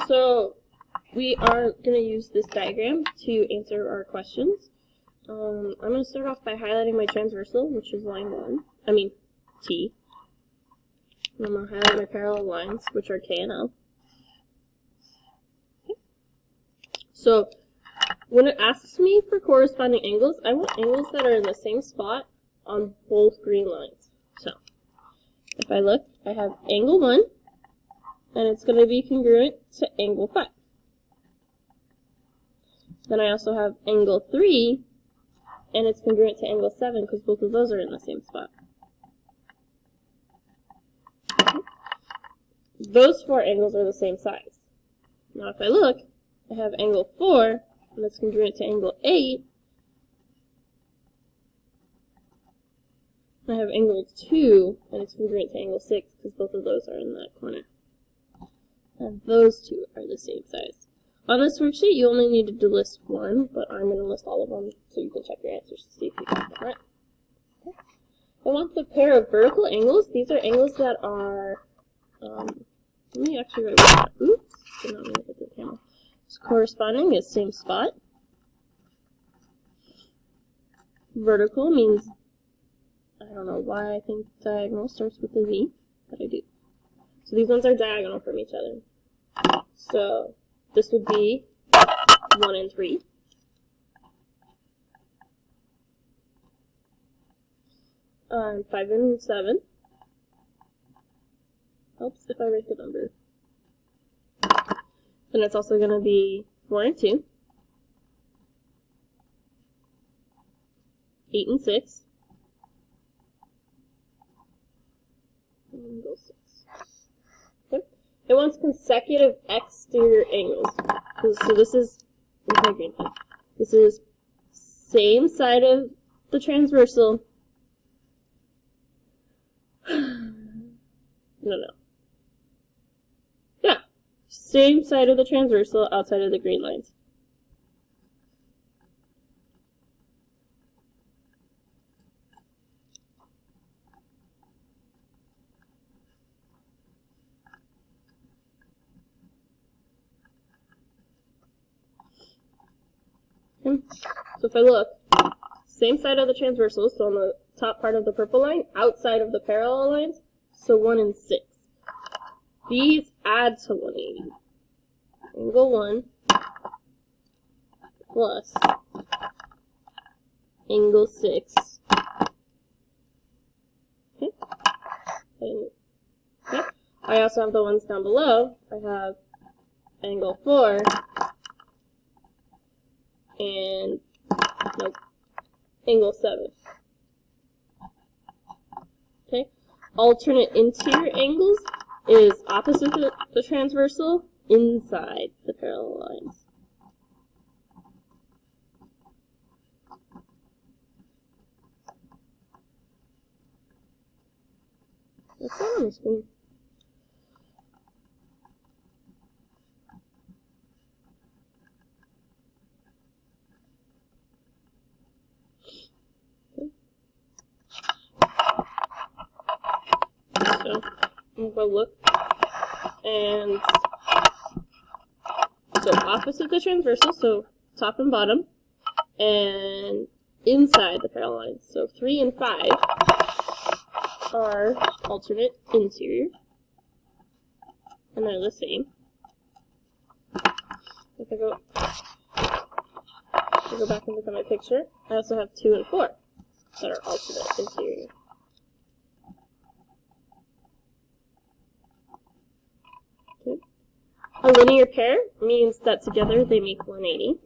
So we are going to use this diagram to answer our questions. I'm going to start off by highlighting my transversal, which is line 1. T. And I'm going to highlight my parallel lines, which are K and L. Okay. So when it asks me for corresponding angles, I want angles that are in the same spot on both green lines. So if I look, I have angle 1, and it's going to be congruent to angle 5. Then I also have angle 3, and it's congruent to angle 7 because both of those are in the same spot. Those 4 angles are the same size. Now if I look, I have angle 4, and it's congruent to angle 8. I have angle 2, and it's congruent to angle 6 because both of those are in that corner. And those 2 are the same size. On this worksheet, you only needed to list 1, but I'm going to list all of them so you can check your answers to see if you got them right. Okay. I want the pair of vertical angles. These are angles that are, let me actually write that. Oops, did not mean to hit the camera. So corresponding is same spot. Vertical means, I don't know why I think diagonal starts with a V, but I do. So these ones are diagonal from each other. So this would be 1 and 3. And 5 and 7. Helps if I write the number. Then it's also going to be 4 and 2. 8 and 6. And go 6. Okay. It wants consecutive exterior angles. So this is, where's my green pen? This is same side of the transversal. No. Yeah. Same side of the transversal outside of the green lines. Okay. So if I look, same side of the transversal, so on the top part of the purple line, outside of the parallel lines, so 1 and 6. These add to 180. Angle 1 plus angle 6. Okay. Okay. I also have the ones down below. I have angle 4 and angle 7. Okay. Alternate interior angles is opposite the transversal, inside the parallel lines. That's not on the screen. So I'm going to look, and so opposite the transversal, so top and bottom, and inside the parallel lines. So 3 and 5 are alternate interior, and they're the same. If I go back and look at my picture, I also have 2 and 4 that are alternate interior. Okay. A linear pair means that together they make 180.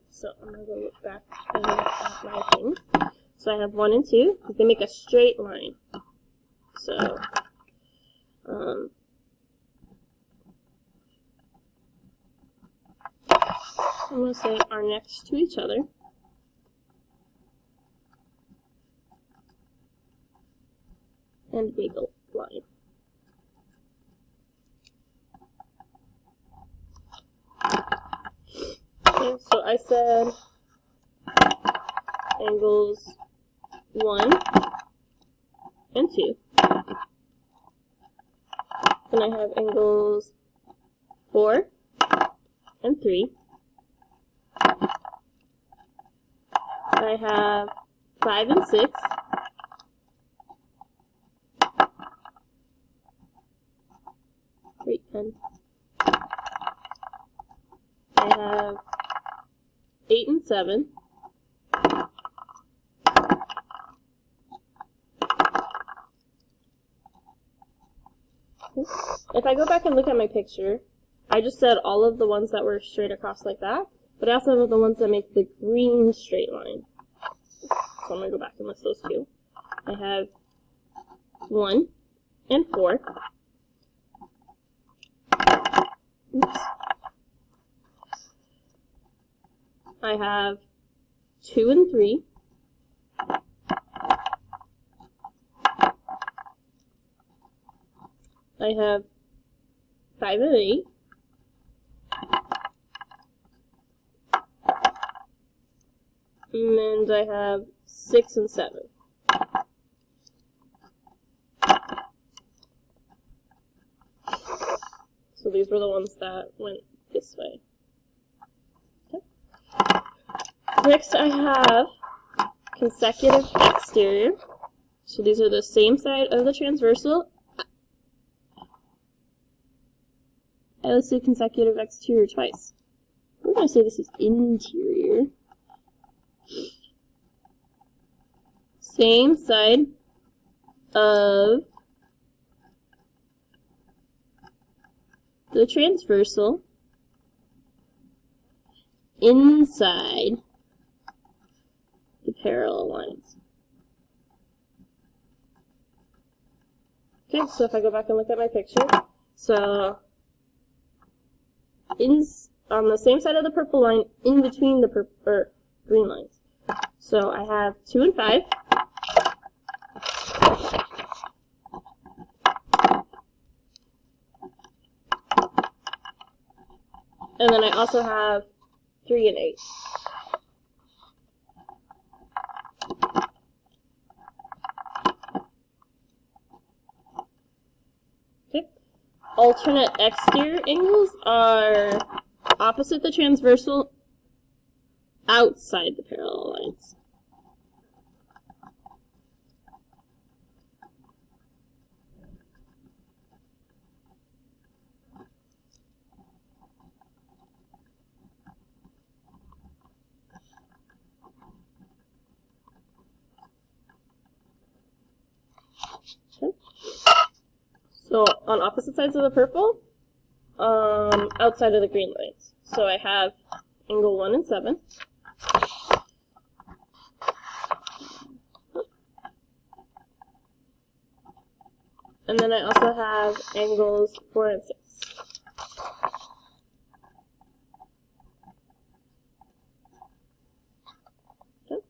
So I'm going to go look back and look at my thing. So I have 1 and 2, because they make a straight line. So, I'm going to say are next to each other. And make a line. Okay, so I said angles 1 and 2. Then I have angles 4 and 3. I have 5 and 6. Great pen. I have 8 and 7. If I go back and look at my picture, I just said all of the ones that were straight across like that, but I also have the ones that make the green straight line. So I'm going to go back and list those two. I have 1 and 4. Oops. I have 2 and 3. I have 5 and 8. And I have 6 and 7. So these were the ones that went this way. Okay. Next I have consecutive exterior. So these are the same side of the transversal. Let's do consecutive exterior twice. We're going to say this is interior. Same side of the transversal inside the parallel lines. Okay, so if I go back and look at my picture, so on the same side of the purple line, in between the green lines. So I have 2 and 5. And then I also have 3 and 8. Okay. Alternate exterior angles are opposite the transversal, outside the parallel lines. Okay. So on opposite sides of the purple, outside of the green lines. So I have angle 1 and 7. And then I also have angles 4 and 6. Okay.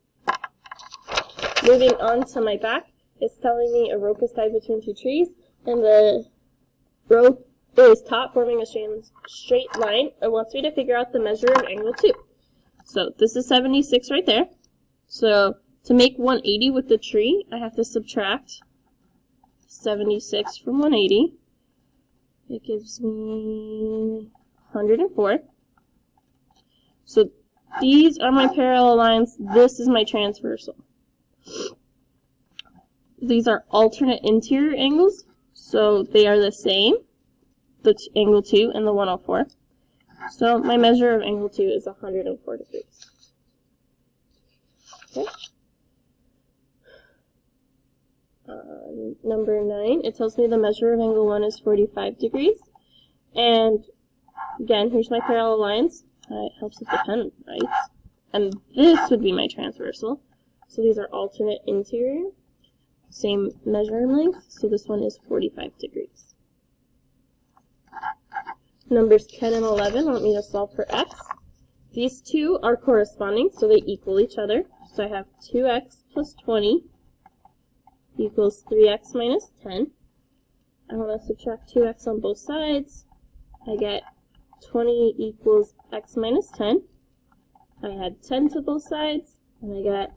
Moving on to my back, it's telling me a rope is tied between 2 trees, and the rope is taut, forming a straight line. It wants me to figure out the measure of angle 2. So this is 76 right there. So to make 180 with the tree, I have to subtract 76 from 180. It gives me 104. So these are my parallel lines. This is my transversal. These are alternate interior angles, so they are the same, the angle 2 and the 104. So my measure of angle 2 is 104 degrees. Okay. Number 9, it tells me the measure of angle 1 is 45 degrees. And again, here's my parallel lines. It helps if the pen writes. And this would be my transversal. So these are alternate interior. Same measuring length, so this one is 45 degrees. Numbers 10 and 11 want me to solve for x. These two are corresponding, so they equal each other. So I have 2x plus 20 equals 3x minus 10. I want to subtract 2x on both sides. I get 20 equals x minus 10. I add 10 to both sides, and I get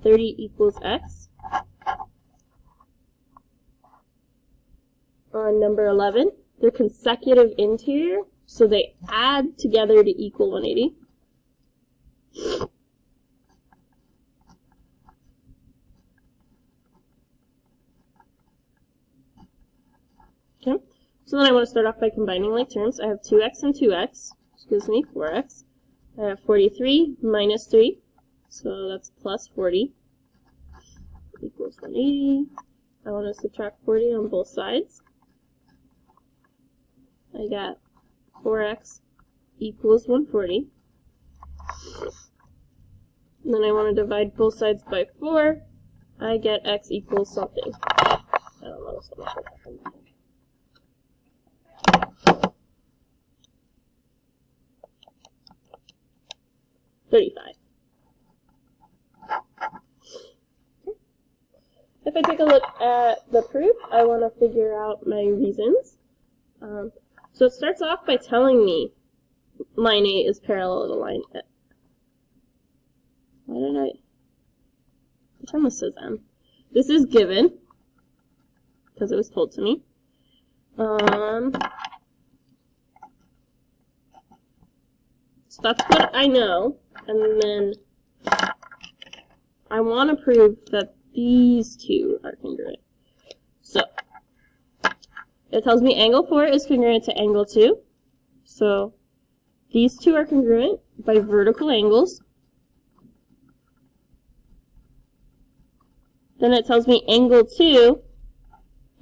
30 equals x. On number 11, they're consecutive interior, So they add together to equal 180. Okay, so then I want to start off by combining like terms. I have 2x and 2x, which gives me 4x. I have 43 minus 3, so that's plus 40, equals 180. I want to subtract 40 on both sides. I got 4x equals 140. And then I want to divide both sides by 4. I get x equals something. I don't know something. 35. If I take a look at the proof, I want to figure out my reasons. So it starts off by telling me line A is parallel to line A. Why did I? Which one says M? This is given, because it was told to me. So that's what I know, and then I want to prove that these two are congruent. So it tells me angle 4 is congruent to angle 2. So these two are congruent by vertical angles. Then it tells me angle 2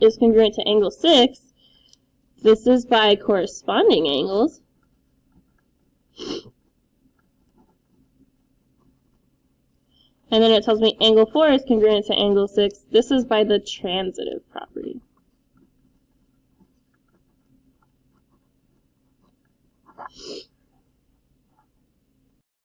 is congruent to angle 6. This is by corresponding angles. And then it tells me angle 4 is congruent to angle 6. This is by the transitive property.